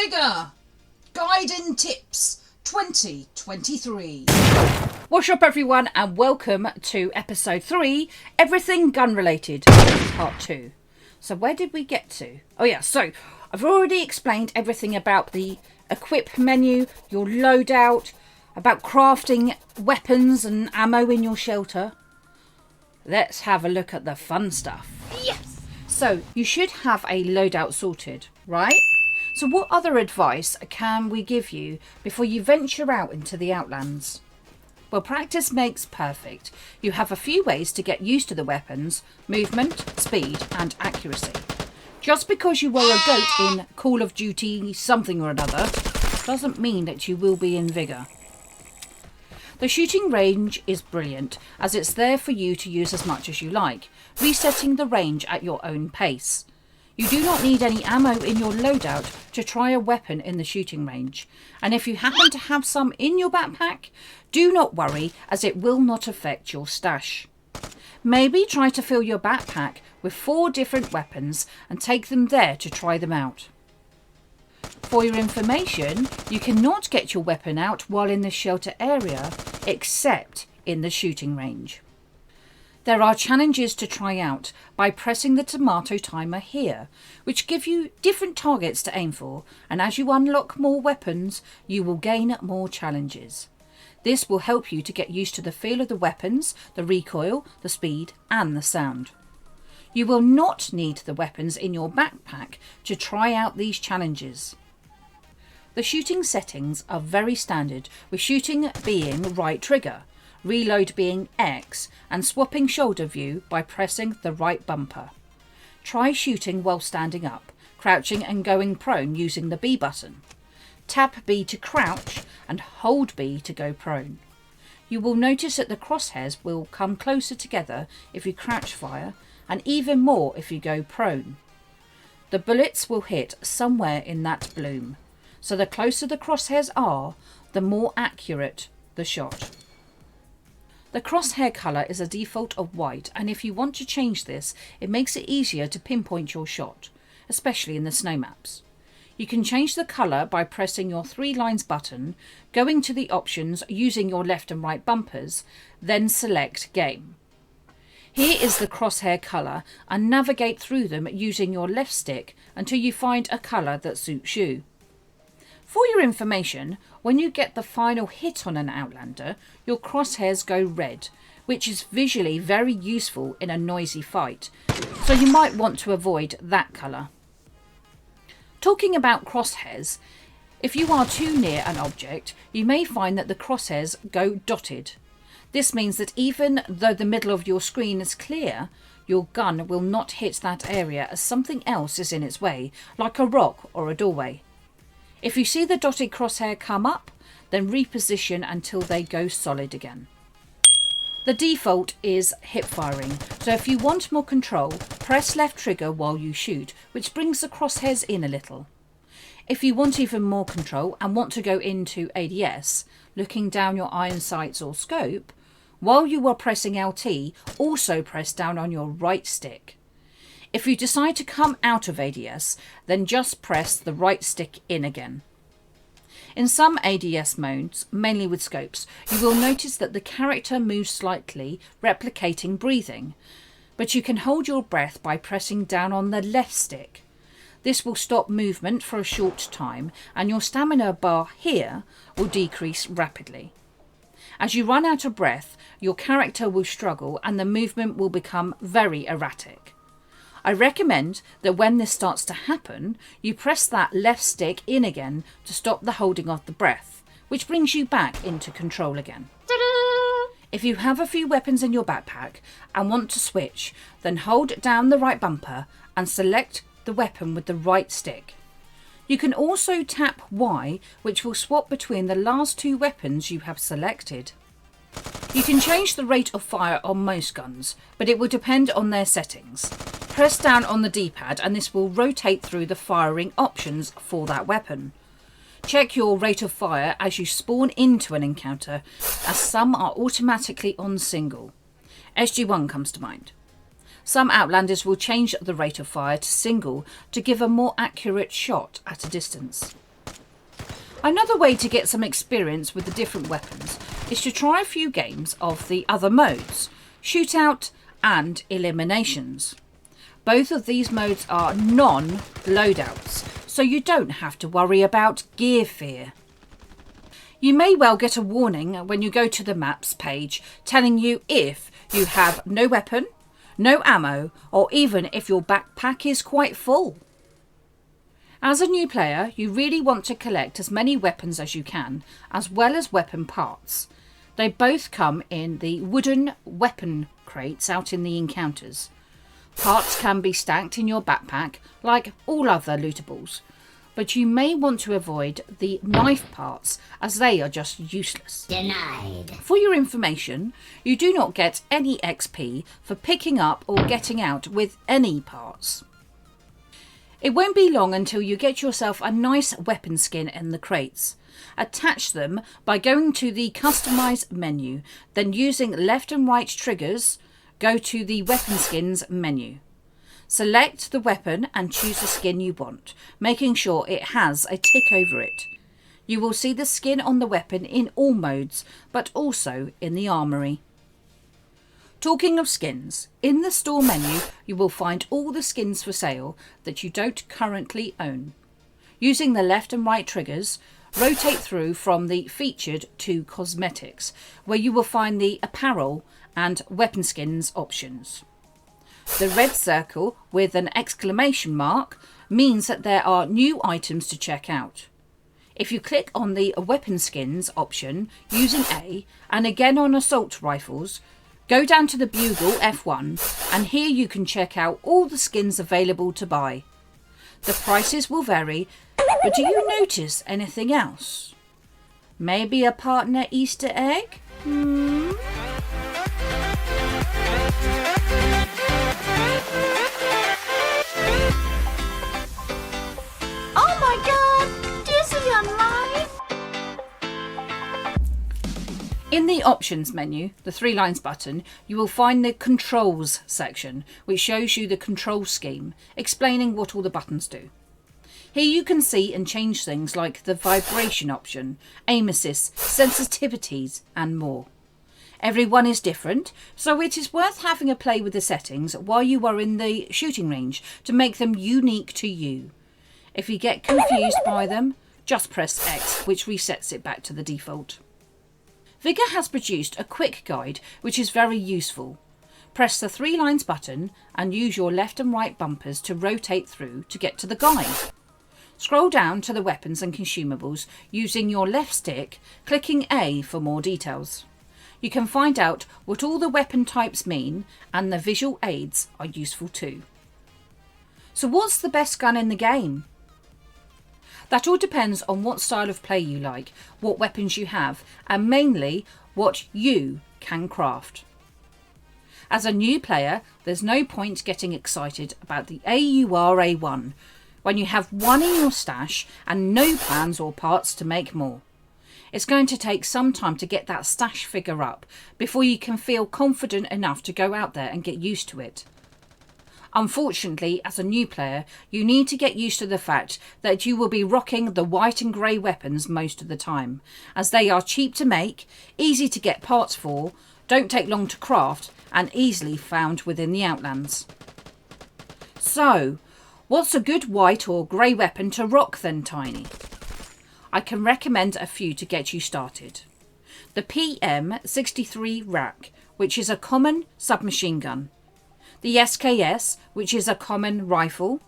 Vigor Guiding Tips 2023. What's up everyone, and welcome to episode 3, Everything Gun Related, part 2. So where did we get to? Oh yeah, so I've already explained everything about the equip menu, your loadout, about crafting weapons and ammo in your shelter. Let's have a look at the fun stuff. Yes! So you should have a loadout sorted, right? So what other advice can we give you before you venture out into the Outlands? Well, practice makes perfect. You have a few ways to get used to the weapons, movement, speed and accuracy. Just because you were a goat in Call of Duty something or another doesn't mean that you will be in Vigor. The shooting range is brilliant as it's there for you to use as much as you like, resetting the range at your own pace. You do not need any ammo in your loadout to try a weapon in the shooting range, and if you happen to have some in your backpack, do not worry as it will not affect your stash. Maybe try to fill your backpack with 4 different weapons and take them there to try them out. For your information, you cannot get your weapon out while in the shelter area except in the shooting range. There are challenges to try out by pressing the tomato timer here, which give you different targets to aim for, and as you unlock more weapons, you will gain more challenges. This will help you to get used to the feel of the weapons, the recoil, the speed and the sound. You will not need the weapons in your backpack to try out these challenges. The shooting settings are very standard, with shooting being right trigger, reload being X, and swapping shoulder view by pressing the right bumper. Try shooting while standing up, crouching and going prone using the B button. Tap B to crouch and hold B to go prone. You will notice that the crosshairs will come closer together if you crouch fire, and even more if you go prone. The bullets will hit somewhere in that bloom, so the closer the crosshairs are, the more accurate the shot. The crosshair colour is a default of white, and if you want to change this, it makes it easier to pinpoint your shot, especially in the snow maps. You can change the colour by pressing your 3 lines button, going to the options using your left and right bumpers, then select game. Here is the crosshair colour, and navigate through them using your left stick until you find a colour that suits you. For your information, when you get the final hit on an Outlander, your crosshairs go red, which is visually very useful in a noisy fight, so you might want to avoid that colour. Talking about crosshairs, if you are too near an object, you may find that the crosshairs go dotted. This means that even though the middle of your screen is clear, your gun will not hit that area as something else is in its way, like a rock or a doorway. If you see the dotted crosshair come up, then reposition until they go solid again. The default is hip firing, so if you want more control, press left trigger while you shoot, which brings the crosshairs in a little. If you want even more control and want to go into ADS, looking down your iron sights or scope, while you are pressing LT, also press down on your right stick. If you decide to come out of ADS, then just press the right stick in again. In some ADS modes, mainly with scopes, you will notice that the character moves slightly, replicating breathing, but you can hold your breath by pressing down on the left stick. This will stop movement for a short time, and your stamina bar here will decrease rapidly. As you run out of breath, your character will struggle and the movement will become very erratic. I recommend that when this starts to happen, you press that left stick in again to stop the holding of the breath, which brings you back into control again. Ta-da! If you have a few weapons in your backpack and want to switch, then hold down the right bumper and select the weapon with the right stick. You can also tap Y, which will swap between the last 2 weapons you have selected. You can change the rate of fire on most guns, but it will depend on their settings. Press down on the D-pad and this will rotate through the firing options for that weapon. Check your rate of fire as you spawn into an encounter, as some are automatically on single. SG1 comes to mind. Some Outlanders will change the rate of fire to single to give a more accurate shot at a distance. Another way to get some experience with the different weapons is to try a few games of the other modes, Shootout and Eliminations. Both of these modes are non-loadouts, so you don't have to worry about gear fear. You may well get a warning when you go to the maps page telling you if you have no weapon, no ammo, or even if your backpack is quite full. As a new player, you really want to collect as many weapons as you can, as well as weapon parts. They both come in the wooden weapon crates out in the encounters. Parts can be stacked in your backpack like all other lootables, but you may want to avoid the knife parts as they are just useless. Denied. For your information, you do not get any XP for picking up or getting out with any parts. It won't be long until you get yourself a nice weapon skin in the crates. Attach them by going to the Customize menu, then using left and right triggers, go to the Weapon Skins menu. Select the weapon and choose the skin you want, making sure it has a tick over it. You will see the skin on the weapon in all modes, but also in the armory. Talking of skins, in the store menu you will find all the skins for sale that you don't currently own. Using the left and right triggers, rotate through from the featured to cosmetics, where you will find the apparel and weapon skins options. The red circle with an exclamation mark means that there are new items to check out. If you click on the weapon skins option using A and again on assault rifles, go down to the bugle F1 and here you can check out all the skins available to buy. The prices will vary, but do you notice anything else? Maybe a partner Easter egg? Oh my god! Dizzy online! In the options menu, the 3 lines button, you will find the controls section, which shows you the control scheme, explaining what all the buttons do. Here you can see and change things like the vibration option, aim assist, sensitivities and more. Everyone is different, so it is worth having a play with the settings while you are in the shooting range to make them unique to you. If you get confused by them, just press X, which resets it back to the default. Vigor has produced a quick guide which is very useful. Press the 3 lines button and use your left and right bumpers to rotate through to get to the guide. Scroll down to the weapons and consumables using your left stick, clicking A for more details. You can find out what all the weapon types mean, and the visual aids are useful too. So what's the best gun in the game? That all depends on what style of play you like, what weapons you have, and mainly what you can craft. As a new player, there's no point getting excited about the AUR A1 when you have one in your stash and no plans or parts to make more. It's going to take some time to get that stash figure up before you can feel confident enough to go out there and get used to it. Unfortunately, as a new player, you need to get used to the fact that you will be rocking the white and grey weapons most of the time, as they are cheap to make, easy to get parts for, don't take long to craft, and easily found within the Outlands. So, what's a good white or grey weapon to rock then, Tiny? I can recommend a few to get you started. The PM63 Rack, which is a common submachine gun. The SKS, which is a common rifle.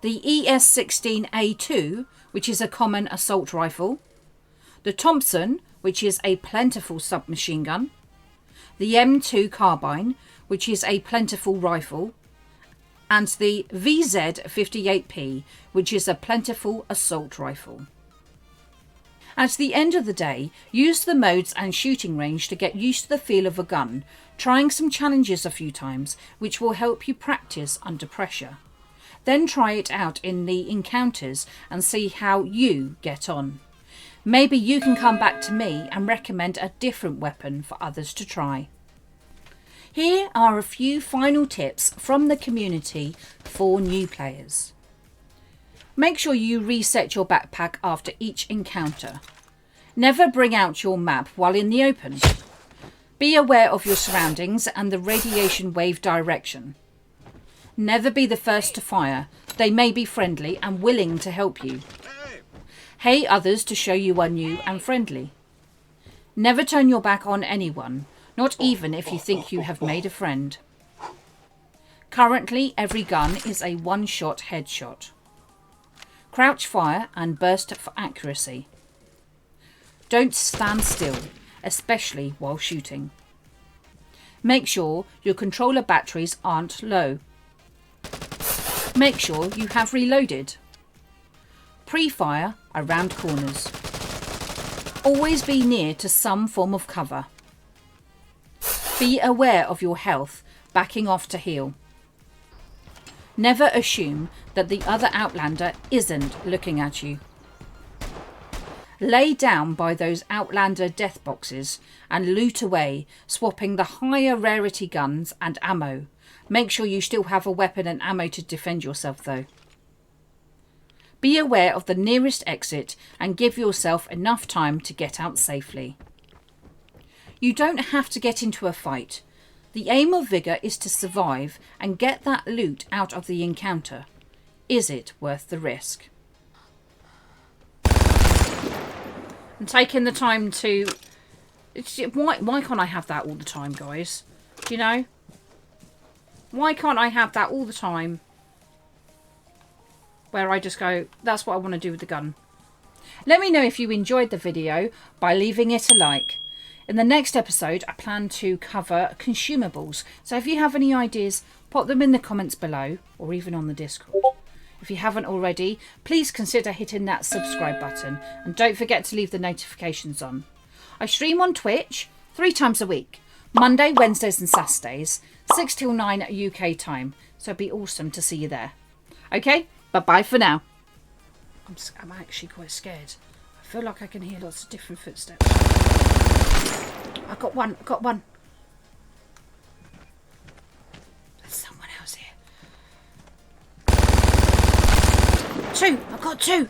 The ES16A2, which is a common assault rifle. The Thompson, which is a plentiful submachine gun. The M2 carbine, which is a plentiful rifle. And the VZ58P, which is a plentiful assault rifle. At the end of the day, use the modes and shooting range to get used to the feel of a gun, trying some challenges a few times, which will help you practice under pressure. Then try it out in the encounters and see how you get on. Maybe you can come back to me and recommend a different weapon for others to try. Here are a few final tips from the community for new players. Make sure you reset your backpack after each encounter. Never bring out your map while in the open. Be aware of your surroundings and the radiation wave direction. Never be the first to fire. They may be friendly and willing to help you. Hey others to show you are new and friendly. Never turn your back on anyone, not even if you think you have made a friend. Currently, every gun is a one-shot headshot. Crouch fire and burst for accuracy. Don't stand still, especially while shooting. Make sure your controller batteries aren't low. Make sure you have reloaded. Pre-fire around corners. Always be near to some form of cover. Be aware of your health, backing off to heal. Never assume that the other Outlander isn't looking at you. Lay down by those Outlander death boxes and loot away, swapping the higher rarity guns and ammo. Make sure you still have a weapon and ammo to defend yourself though. Be aware of the nearest exit and give yourself enough time to get out safely. You don't have to get into a fight. The aim of Vigor is to survive and get that loot out of the encounter. Is it worth the risk? I'm taking the time to... Why can't I have that all the time, guys? You know? Why can't I have that all the time? Where I just go, that's what I want to do with the gun. Let me know if you enjoyed the video by leaving it a like. In the next episode, I plan to cover consumables. So if you have any ideas, pop them in the comments below or even on the Discord. If you haven't already, please consider hitting that subscribe button and don't forget to leave the notifications on. I stream on Twitch 3 times a week, Monday, Wednesdays and Saturdays, 6 till 9 UK time. So it'd be awesome to see you there. Okay, bye-bye for now. I'm actually quite scared. I feel like I can hear lots of different footsteps. I got one. There's someone else here. 2. I've got 2.